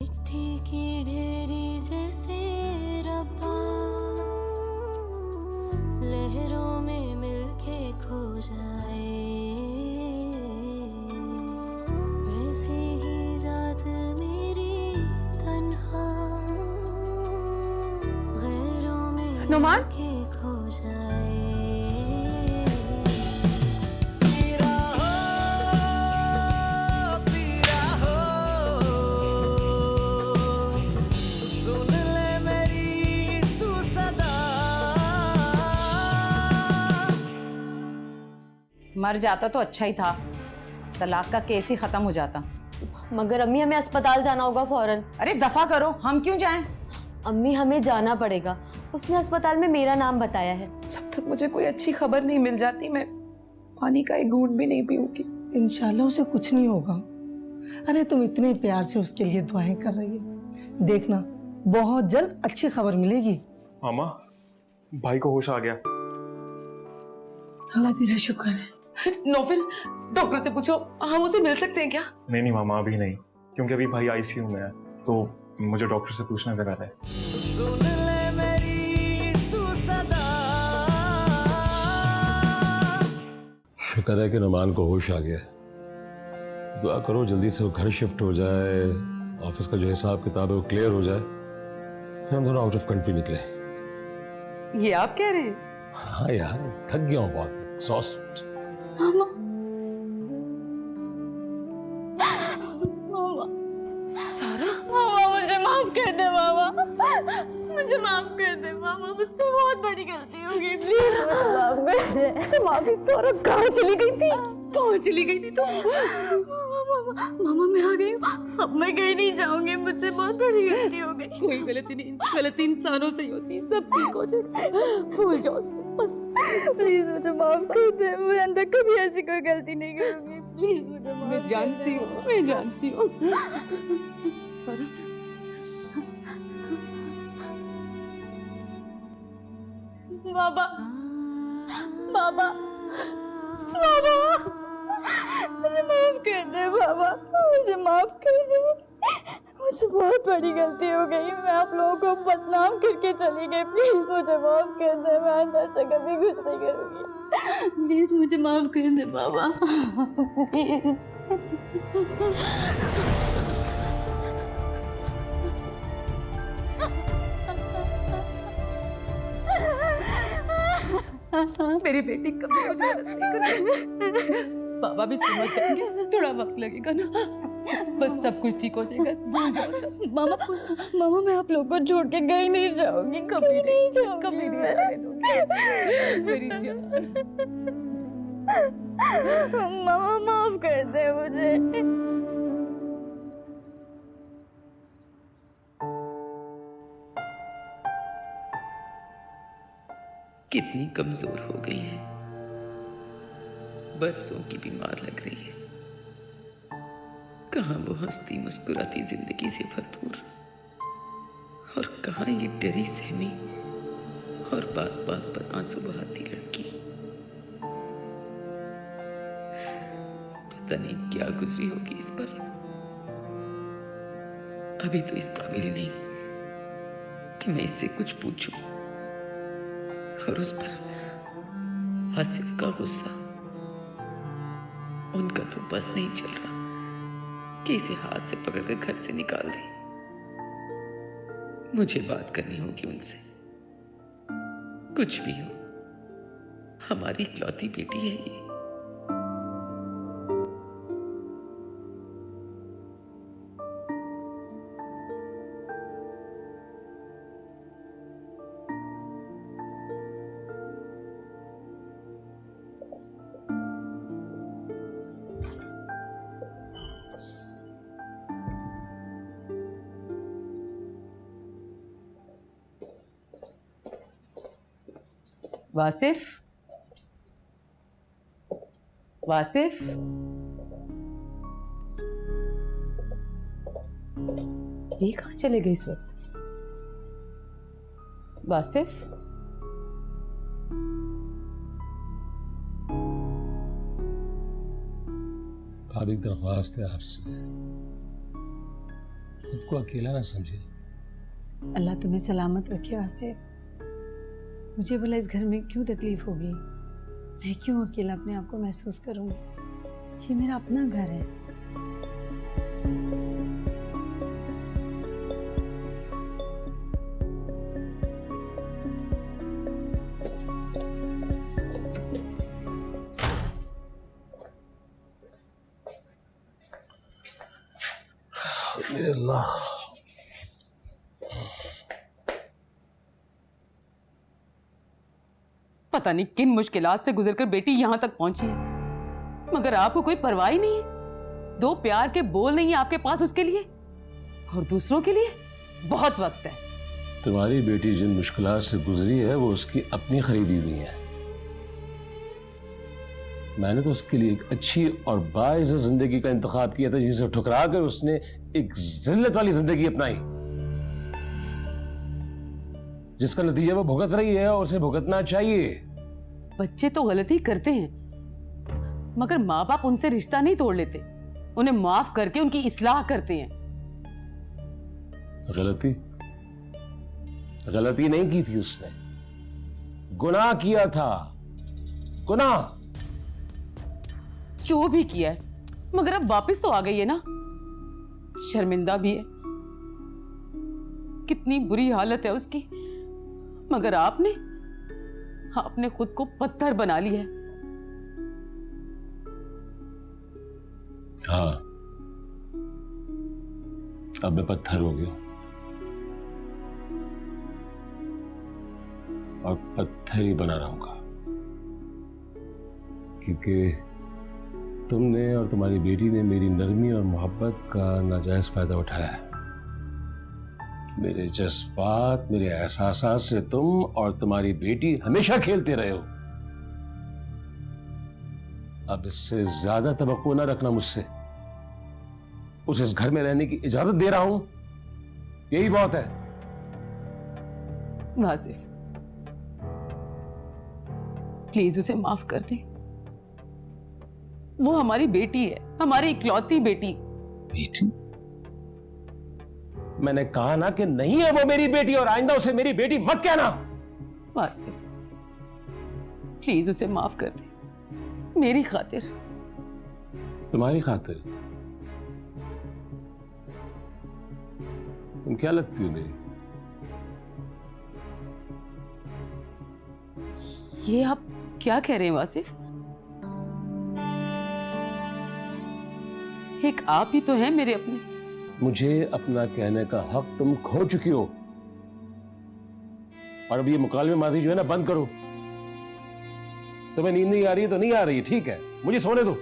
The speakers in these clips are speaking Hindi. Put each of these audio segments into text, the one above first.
मिट्टी की ढेरी जैसे रब्बा, लहरों में मिलके खो जाए, वैसे ही जात मेरी तन्हा, गैरों में नुमान? मिलके खो जाए। मर जाता तो अच्छा ही था, तलाक का केस ही खत्म हो जाता। मगर अम्मी हमें अस्पताल जाना होगा फौरन। अरे दफा करो, हम क्यों जाएं? अम्मी हमें जाना पड़ेगा, उसने अस्पताल में मेरा नाम बताया है। जब तक मुझे कोई अच्छी खबर नहीं मिल जाती मैं पानी का एक घूंट भी नहीं पीऊंगी। इंशाल्लाह उसे कुछ नहीं होगा। अरे तुम इतने प्यार से उसके लिए दुआएं कर रही हो, देखना बहुत जल्द अच्छी खबर मिलेगी। मामा, भाई को होश आ गया। अल्लाह तेरा शुक्र है। नौफिल, डॉक्टर से पूछो हम उसे मिल सकते हैं क्या? नहीं नहीं मामा, अभी नहीं, क्योंकि अभी भाई आईसीयू में है, तो मुझे डॉक्टर से पूछना जगह है। शुक्र है कि नुमान को होश आ गया। दुआ करो जल्दी से वो घर शिफ्ट हो जाए, ऑफिस का जो हिसाब किताब है वो क्लियर हो जाए, फिर हम दोनों आउट ऑफ कंट्री निकले। ये आप कह रहे हैं? हाँ यार, थक गया हूँ बहुत, एग्जॉस्ट। मामा, मामा, सारा, मामा मुझे माफ कर दे मामा, मुझे माफ कर दे मामा, मुझसे बहुत बड़ी गलती हो गई, प्लीज माफ कर दे। तुम्हारी सारा कहाँ चली गई थी? कहाँ चली गई थी तुम? मामा, मामा मैं आ गई हूँ, अब मैं कहीं नहीं जाऊंगी, मुझसे बहुत बड़ी गलती हो गई। कोई गलती नहीं, गलती इंसानों से ही होती है, सब ठीक हो जाएगा, भूल जाओ सब बस। प्लीज मुझे माफ कर दे, मैं अंदर कभी ऐसी कोई गलती नहीं करूंगी, प्लीज मुझे माफ मैं जानती हूँ, मैं जानती हूँ। सारा, बाबा, बाबा, बाबा, मुझे माफ कर दे बाबा, मुझे माफ कर दे, मुझसे बहुत बड़ी गलती हो गई, मैं आप लोगों को बदनाम करके चली गई, प्लीज मुझे माफ कर दे, मैं अंदर से कभी कुछ नहीं करूँगी, प्लीज मुझे माफ कर दे बाबा, प्लीज। मेरी बेटी कभी मुझे मदद नहीं करेगी। बाबा भी समझ जाएंगे, थोड़ा वक्त लगेगा ना, बस सब कुछ ठीक हो जाएगा, भूल जाओ सब। मामा, मामा मैं आप लोगों को छोड़ के कहीं नहीं जाऊंगी, कभी नहीं जाऊंगी, कभी नहीं रहने दूंगी मेरी जान। मामा माफ कर दे मुझे। कितनी कमजोर हो गई है, बरसों की बीमार लग रही है। कहाँ वो हंसती मुस्कुराती जिंदगी से भरपूर, और कहाँ ये डरी सहमी और बात बात पर आंसू बहाती लड़की। पता नहीं क्या गुजरी होगी इस पर, अभी तो इस काबिल नहीं कि मैं इससे कुछ पूछूं। और उस पर आसिफ का गुस्सा, उनका तो बस नहीं चल रहा कि इसे हाथ से पकड़कर घर से निकाल दे। मुझे बात करनी होगी उनसे, कुछ भी हो, हमारी इकलौती बेटी है ये। वासिफ, वासिफ, ये कहाँ चले गए इस वक्त? वासिफ, भाभी दरख्वास्त है आपसे, खुद को अकेला ना समझे। अल्लाह तुम्हें सलामत रखे वासिफ। मुझे भला इस घर में क्यों तकलीफ होगी? मैं क्यों अकेला अपने आप को महसूस करूंगी? ये मेरा अपना घर है। मेरे अल्लाह, पता नहीं किन मुश्किलात से गुजरकर बेटी यहाँ तक पहुंची है, मगर आपको कोई परवाह ही नहीं है। दो प्यार के बोल नहीं है आपके पास उसके लिए, और दूसरों के लिए बहुत वक्त है। तुम्हारी बेटी जिन मुश्किलात से गुजरी है वो उसकी अपनी खरीदी हुई है। मैंने तो उसके लिए एक अच्छी और बाइज़्ज़त जिंदगी का इंतखाब किया था, जिसे ठुकरा कर उसने एक जिल्लत वाली जिंदगी अपनाई, जिसका नतीजा वो भुगत रही है और उसे भुगतना चाहिए। बच्चे तो गलती करते हैं, मगर माँ बाप उनसे रिश्ता नहीं तोड़ लेते, उन्हें माफ करके उनकी इस्लाह करते हैं। गलती नहीं की थी उसने, गुनाह किया था, गुनाह। जो भी किया है, मगर अब वापस तो आ गई है ना। शर्मिंदा भी है, कितनी बुरी हालत है उसकी, मगर आपने खुद को पत्थर बना लिया है। हाँ, अब मैं पत्थर हो गया और पत्थर ही बना रहूंगा, क्योंकि तुमने और तुम्हारी बेटी ने मेरी नरमी और मोहब्बत का नाजायज फायदा उठाया है। मेरे जज्बात, मेरे एहसासात से तुम और तुम्हारी बेटी हमेशा खेलते रहे हो। अब इससे ज्यादा तवक्को ना रखना मुझसे। उसे इस घर में रहने की इजाजत दे रहा हूं, यही बहुत है। वासिफ, प्लीज उसे माफ कर दे। वो हमारी बेटी है, हमारी इकलौती बेटी। बेटी? मैंने कहा ना कि नहीं है वो मेरी बेटी, और आइंदा उसे मेरी बेटी मत कहना। वासिफ, प्लीज उसे माफ कर दे, मेरी खातिर। तुम्हारी खातिर? तुम क्या लगती हो मेरी? ये आप क्या कह रहे हैं वासिफ? एक आप ही तो हैं मेरे अपने। मुझे अपना कहने का हक तुम खो चुकी हो, और अब ये मुकालमे माजी जो है ना बंद करो। तुम्हें नींद नहीं आ रही है तो नहीं आ रही है, ठीक है, मुझे सोने दो।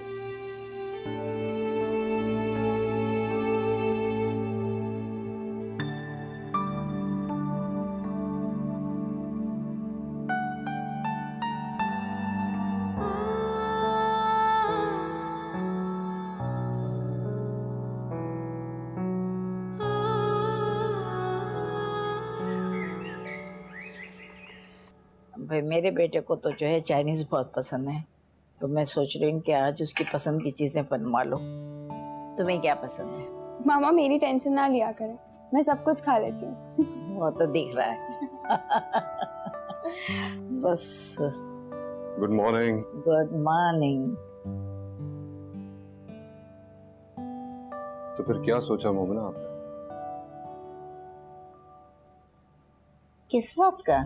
भाई मेरे बेटे को तो जो है चाइनीज बहुत पसंद है, तो मैं सोच रही हूँ कि आज उसकी पसंद की चीजें बनवा लो। तुम्हें क्या पसंद है? मामा मेरी टेंशन ना लिया करें, मैं सब कुछ खा लेती हूँ। वो तो दिख रहा है। बस। Good morning. Good morning. तो फिर क्या सोचा मोमिना आपने? किस बात का?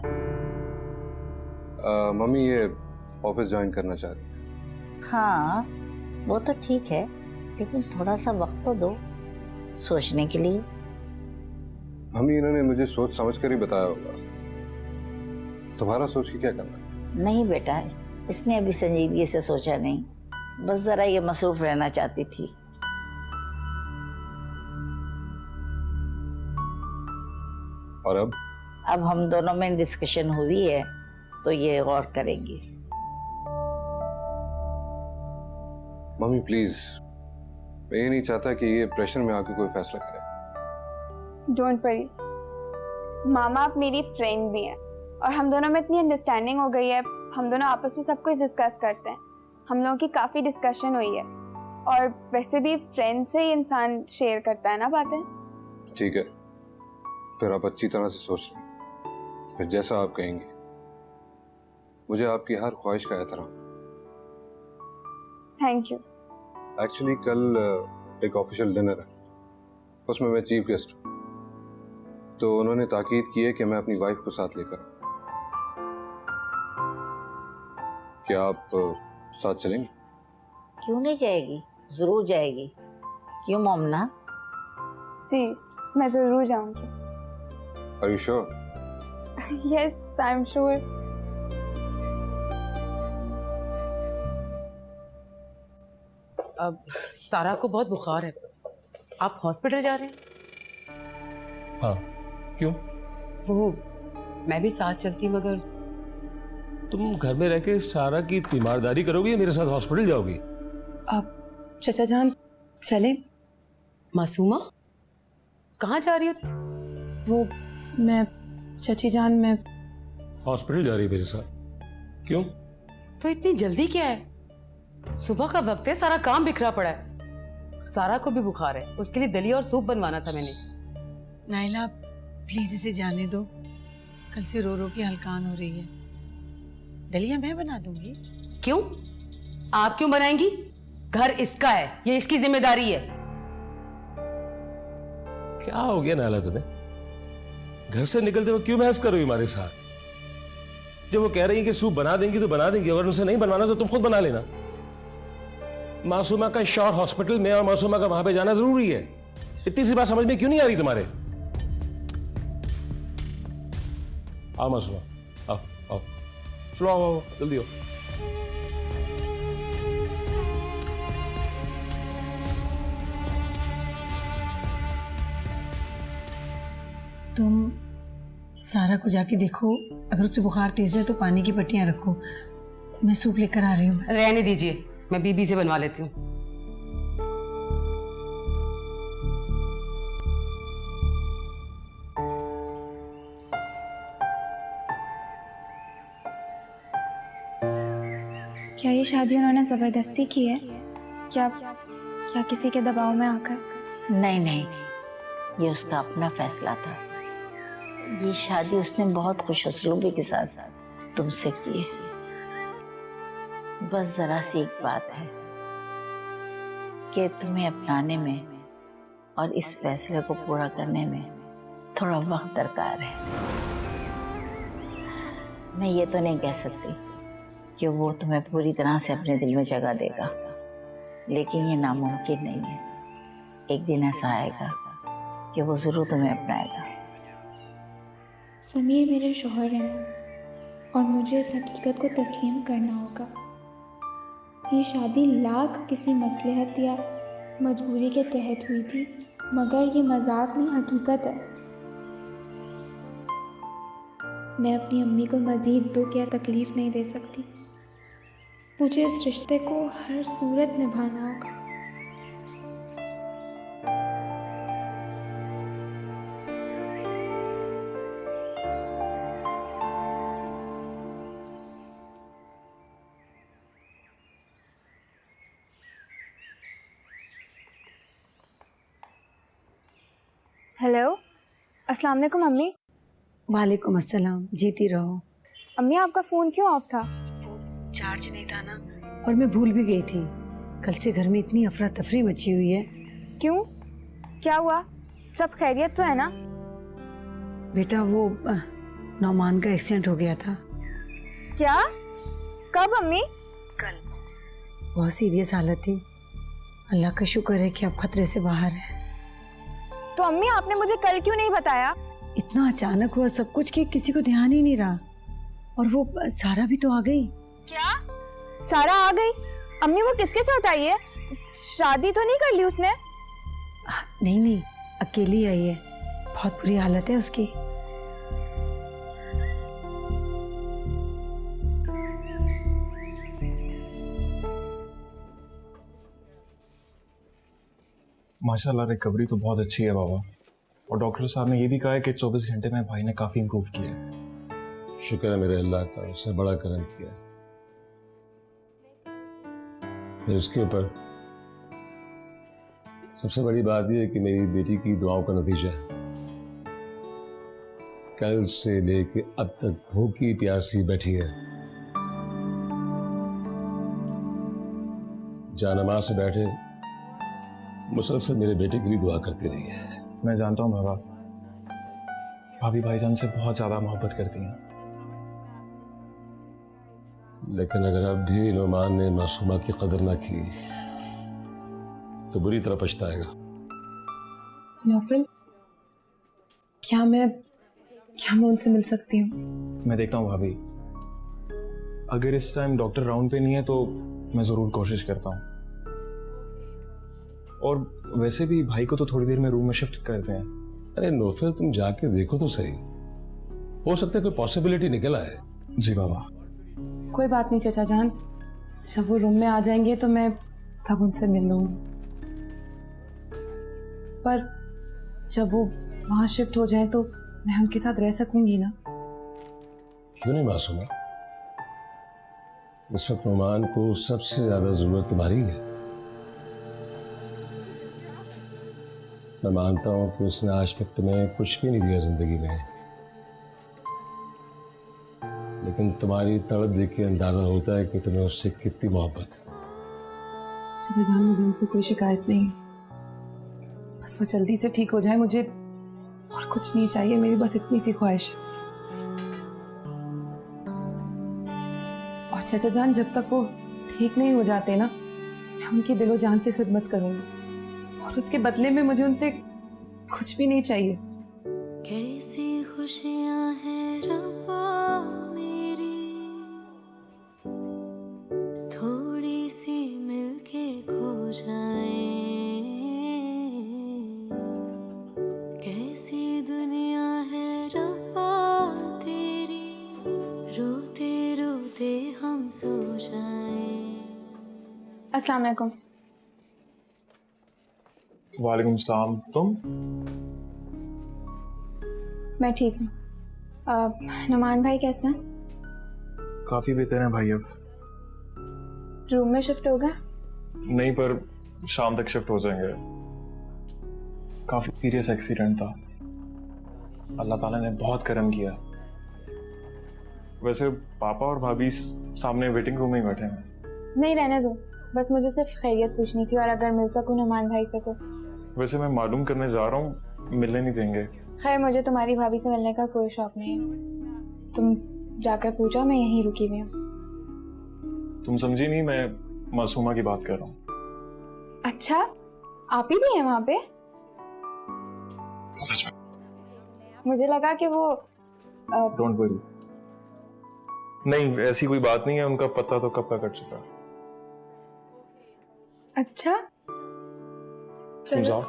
मम्मी ये ऑफिस ज्वाइन करना चाह रही है। हाँ वो तो ठीक है, लेकिन थोड़ा सा वक्त तो दो सोचने के लिए। मम्मी इन्होंने मुझे सोच समझ कर ही बताया होगा, तुम्हारा सोच के क्या करना? नहीं बेटा, इसने अभी संजीदगी से सोचा नहीं, बस जरा ये मसरूफ रहना चाहती थी। और अब हम दोनों में डिस्कशन हुई है तो ये गौर करेंगी। मम्मी प्लीज, मैं ये नहीं चाहता कि ये प्रेशर में आके कोई फैसला करे। डोंट वरी मामा, आप मेरी फ्रेंड भी हैं और हम दोनों में इतनी अंडरस्टैंडिंग हो गई है, हम दोनों आपस में सब कुछ डिस्कस करते हैं। हम लोगों की काफ़ी डिस्कशन हुई है, और वैसे भी फ्रेंड से ही इंसान शेयर करता है ना बातें। ठीक है, फिर आप अच्छी तरह से सोच लें, फिर जैसा आप कहेंगे। मुझे आपकी हर ख्वाहिश का एहतराम। Thank you. एक्चुअली कल एक ऑफिशियल डिनर है, उसमें मैं चीफ गेस्ट हूँ, तो उन्होंने ताकीद की है कि मैं अपनी वाइफ को साथ लेकर आऊं। क्या आप साथ चलेंगे? क्यों नहीं जाएगी, जरूर जाएगी। क्यों मोमना? जी, मैं जरूर जाऊंगी। Are you sure? Yes, I am sure. अब सारा को बहुत बुखार है, आप हॉस्पिटल जा रहे हैं? हाँ, क्यों? वो मैं भी साथ चलती, मगर तुम घर में रह के सारा की तीमारदारी करोगी या मेरे साथ हॉस्पिटल जाओगी? आप चाचा जान चले। मासूमा कहाँ जा रही हो तुम? वो मैं चाची जान मैं हॉस्पिटल जा रही है मेरे साथ? क्यों? तो इतनी जल्दी क्या है? सुबह का वक्त है, सारा काम बिखरा पड़ा है। सारा को भी बुखार है, उसके लिए दलिया और सूप बनवाना था मैंने। नाइला प्लीज इसे जाने दो, कल से रो रो के हलकान हो रही है। दलिया मैं बना दूंगी। क्यों? आप क्यों बनाएंगी? घर इसका है, ये इसकी जिम्मेदारी है। क्या हो गया नाला तुम्हें? घर से निकलते हुए क्यों बहस कर रही हो हमारे साथ? जब वो कह रही है कि सूप बना देंगी तो बना देंगी, अगर उनसे नहीं बनवाना तो तुम खुद बना लेना। मासूमा का शॉट हॉस्पिटल में और मासूमा का वहां पे जाना जरूरी है। इतनी सी बात समझ में क्यों नहीं आ रही तुम्हारे? आओ मासूमा, आओ आओ, चलो आओ, जल्दी आओ। तुम सारा को जाके देखो, अगर उससे बुखार तेज है तो पानी की पट्टियां रखो। मैं सूप लेकर आ रही हूँ। रहने दीजिए, मैं बीबी से बनवा लेती हूँ। क्या ये शादी उन्होंने जबरदस्ती की है? क्या किसी के दबाव में आकर? नहीं नहीं, ये उसका अपना फैसला था। ये शादी उसने बहुत खुशउस्लूबी के साथ तुमसे की है। बस जरा सी एक बात है कि तुम्हें अपनाने में और इस फैसले को पूरा करने में थोड़ा वक्त दरकार है। मैं ये तो नहीं कह सकती कि वो तुम्हें पूरी तरह से अपने दिल में जगह देगा, लेकिन ये नामुमकिन नहीं है। एक दिन ऐसा आएगा कि वो जरूर तुम्हें अपनाएगा। समीर मेरे शौहर हैं और मुझे इस हकीकत को तस्लीम करना होगा। ये शादी लाख किसी मसलहत या मजबूरी के तहत हुई थी, मगर ये मजाक नहीं, हकीकत है। मैं अपनी अम्मी को मज़ीद दुख या तकलीफ़ नहीं दे सकती। मुझे इस रिश्ते को हर सूरत निभाना होगा। हेलो, अस्सलाम वालेकुम अम्मी। वालेकुम अस्सलाम, जीती रहो। अम्मी आपका फ़ोन क्यों ऑफ था? चार्ज नहीं था ना, और मैं भूल भी गई थी। कल से घर में इतनी अफरा तफरी मची हुई है। क्यों, क्या हुआ? सब खैरियत तो है ना? बेटा वो नौमान का एक्सीडेंट हो गया था। क्या? कब अम्मी? कल। बहुत सीरियस हालत थी। अल्लाह का शुक्र है कि अब खतरे से बाहर है। तो अम्मी आपने मुझे कल क्यों नहीं बताया? इतना अचानक हुआ सब कुछ कि किसी को ध्यान ही नहीं रहा। और वो सारा भी तो आ गई। क्या? सारा आ गई? अम्मी वो किसके साथ आई है? शादी तो नहीं कर ली उसने? नहीं नहीं, अकेली आई है। बहुत बुरी हालत है उसकी। माशाल्लाह रिकवरी तो बहुत अच्छी है बाबा, और डॉक्टर साहब ने ये भी कहा है कि 24 घंटे में भाई ने काफी इम्प्रूव किया है। शुक्र है मेरे अल्लाह का, उसने बड़ा करम किया। फिर इसके ऊपर सबसे बड़ी बात यह है कि मेरी बेटी की दुआओं का नतीजा है। कल से लेके अब तक भूखी प्यासी बैठी है, जानमाज से बैठे मुसलसल मेरे बेटे के लिए दुआ करती रही है। मैं जानता हूँ बाबा, भाभी भाईजान से बहुत ज्यादा मोहब्बत करती हैं। लेकिन अगर अब भी नुमान ने मासूमा की कदर ना की तो बुरी तरह पछताएगा। नौफल, क्या मैं उनसे मिल सकती हूँ? मैं देखता हूँ भाभी, अगर इस टाइम डॉक्टर राउंड पे नहीं है तो मैं जरूर कोशिश करता हूँ। और वैसे भी भाई को तो थोड़ी देर में रूम में शिफ्ट करते हैं। अरे नौफल, तुम जाके देखो तो सही, हो सकता है कोई पॉसिबिलिटी निकल आए। जी बाबा। कोई बात नहीं चाचा जान, जब वो रूम में आ जाएंगे तो मैं तब उनसे मिल लूंगी। पर जब वो वहां शिफ्ट हो जाएं तो मैं उनके साथ रह सकूंगी ना? क्यों नहीं मासूमा, इस वक्त नुमान को सबसे ज्यादा जरूरत तुम्हारी है। मैं मानता हूं कि उसने आज तक तुम्हें कुछ भी नहीं दिया जिंदगी में, लेकिन तुम्हारी तड़प देख के अंदाजा होता है कि तुम्हें उससे कितनी मोहब्बत है। चाचा जान, मुझे उनसे कोई शिकायत नहीं है, बस वो जल्दी से ठीक हो जाए, मुझे और कुछ नहीं चाहिए, मेरी बस इतनी सी ख्वाहिश है। और चाचा जान, जब तक वो ठीक नहीं हो जाते ना, मैं उनकी दिलो जान से खिदमत करूंगी, और उसके बदले में मुझे उनसे कुछ भी नहीं चाहिए। कैसी खुशियां हैं रब्बा मेरी, थोड़ी सी मिलके खो जाए, कैसी दुनिया है रब्बा तेरी, रोते रोते हम सो जाए। अस्सलाम वालेकुम। वालेकुम सलाम। तुम? मैं ठीक हूँ। नुमान भाई कैसे हैं? काफी बेहतर हैं भाई। अब रूम में शिफ्ट हो गए? नहीं, पर शाम तक शिफ्ट हो जाएंगे। काफी सीरियस एक्सीडेंट था, अल्लाह ताला ने बहुत करम किया। वैसे पापा और भाभी सामने वेटिंग रूम में ही बैठे हैं। नहीं, रहने दो, बस मुझे सिर्फ खैरियत पूछनी थी, और अगर मिल सकूं नुमान भाई से तो। वैसे मैं मालूम करने जा रहा हूँ, मिलने नहीं देंगे। खैर, मुझे तुम्हारी भाभी से मिलने का कोई शौक नहीं है, तुम जाकर पूछो, मैं यहीं रुकी हुई हूँ। तुम समझी नहीं, मैं मासूमा की बात कर रहा हूँ। अच्छा, आप ही भी हैं वहाँ पे? सच में? मुझे लगा कि वो डोंट वरी। नहीं, ऐसी कोई बात नहीं है, उनका पता तो कब का कट चुका। अच्छा, तुम जाओ।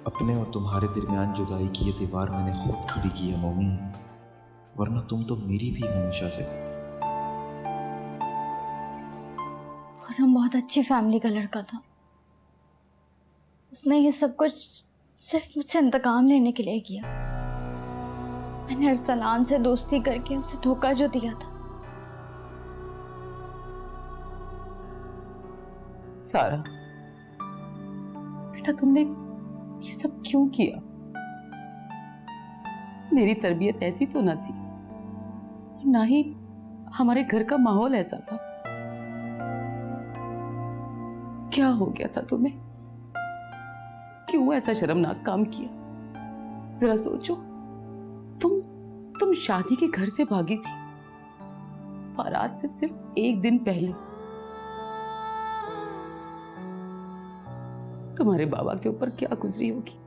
अपने और तुम्हारे दरमियान जुदाई की ये दीवार मैंने खुद खड़ी की है मोमी, वरना तुम तो मेरी थी हमेशा से। खुर्रम बहुत अच्छी फैमिली का लड़का था, उसने ये सब कुछ सिर्फ मुझसे इंतकाम लेने के लिए किया। मैंने अरसलान से दोस्ती करके उसे धोखा जो दिया था। सारा बेटा, तुमने ये सब क्यों किया? मेरी तरबियत ऐसी तो ना थी, और ना ही हमारे घर का माहौल ऐसा था। क्या हो गया था तुम्हें? क्यों ऐसा शर्मनाक काम किया? जरा सोचो, तुम शादी के घर से भागी थी, और आज से सिर्फ एक दिन पहले तुम्हारे बाबा के ऊपर क्या गुजरी होगी,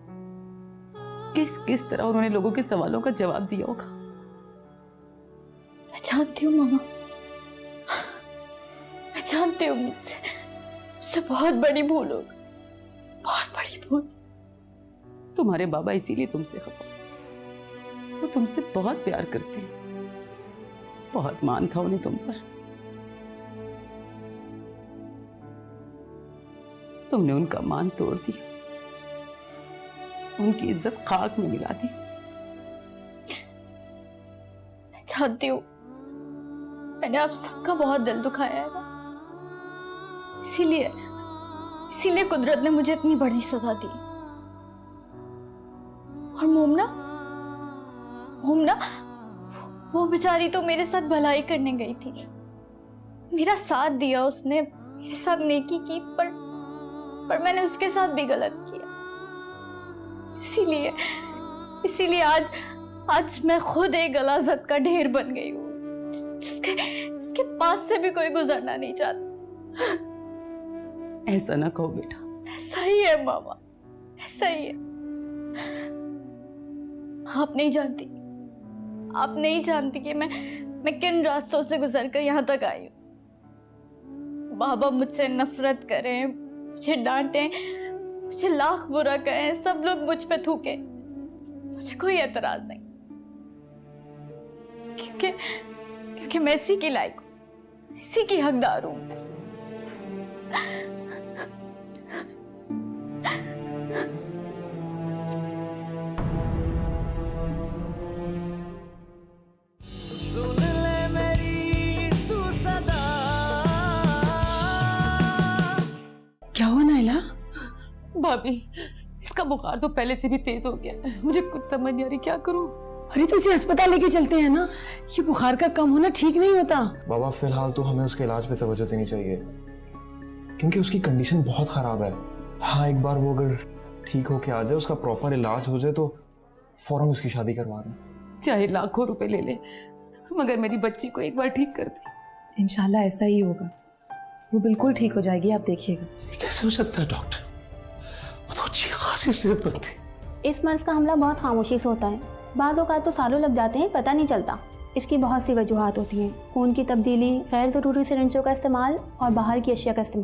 किस तरह उन्होंने लोगों के सवालों का जवाब दिया होगा। मैं जानती हूँ मामा, मैं जानती हूँ मुझसे बहुत बड़ी भूल होगी, बहुत बड़ी भूल। तुम्हारे बाबा इसीलिए तुमसे खफा, वो तुमसे बहुत प्यार करते हैं, बहुत मान था उन्हें तुम पर। तुमने उनका मान तोड़ दिया, उनकी इज्जत खाक में मिला दी। मैं जानती हूँ मैंने आप सबका बहुत दिल दुखाया है ना, इसीलिए कुदरत ने मुझे इतनी बड़ी सजा दी। और मोमना वो बेचारी तो मेरे साथ भलाई करने गई थी, मेरा साथ दिया उसने, मेरे साथ नेकी की, पर मैंने उसके साथ भी गलत किया। इसीलिए आज मैं खुद एक गलाजत का ढेर बन गई हूँ जिसके पास से भी कोई गुजरना नहीं चाहता। ऐसा ना कहो बेटा। ऐसा ही है मामा, ऐसा ही है। आप नहीं जानती कि मैं किन रास्तों से गुजर कर यहाँ तक आई हूँ। बाबा मुझसे नफरत करें, मुझे डांटें, मुझे लाख बुरा कहें, सब लोग मुझ पे थूके, मुझे कोई एतराज नहीं, क्योंकि मैं इसी की लायक हूँ, इसी की हकदार हूँ। क्या हुआ नाइला? भाभी, इसका बुखार तो पहले से भी तेज हो गया, मुझे कुछ समझ नहीं आ रही, क्या करूं? अरे तो इसे अस्पताल लेके चलते हैं ना, ये बुखार का कम होना ठीक नहीं होता। बाबा फिलहाल तो हमें उसके इलाज पे तवज्जो देनी चाहिए, क्योंकि उसकी कंडीशन बहुत खराब है। हाँ, एक बार वो अगर ठीक होके आ जाए, उसका प्रॉपर इलाज हो जाए तो फौरन उसकी शादी करवा दें। चाहे लाखों रुपए ले ले, मगर मेरी बच्ची को एक बार ठीक कर दे। इंशाल्लाह ऐसा ही होगा, वो बिल्कुल ठीक हो जाएगी, आप देखिएगा। कैसे हो सकता है डॉक्टर? वो तो अच्छी खासी सेहतमंद थी। इस मर्ज का हमला बहुत खामोशी से होता है, बाद औक़ात तो सालों लग जाते हैं, पता नहीं चलता। इसकी बहुत सी वजूहात होती हैं, खून की तब्दीली, गैर ज़रूरी सिरिंजों का इस्तेमाल और बाहर की अशिया का इस्तेमाल।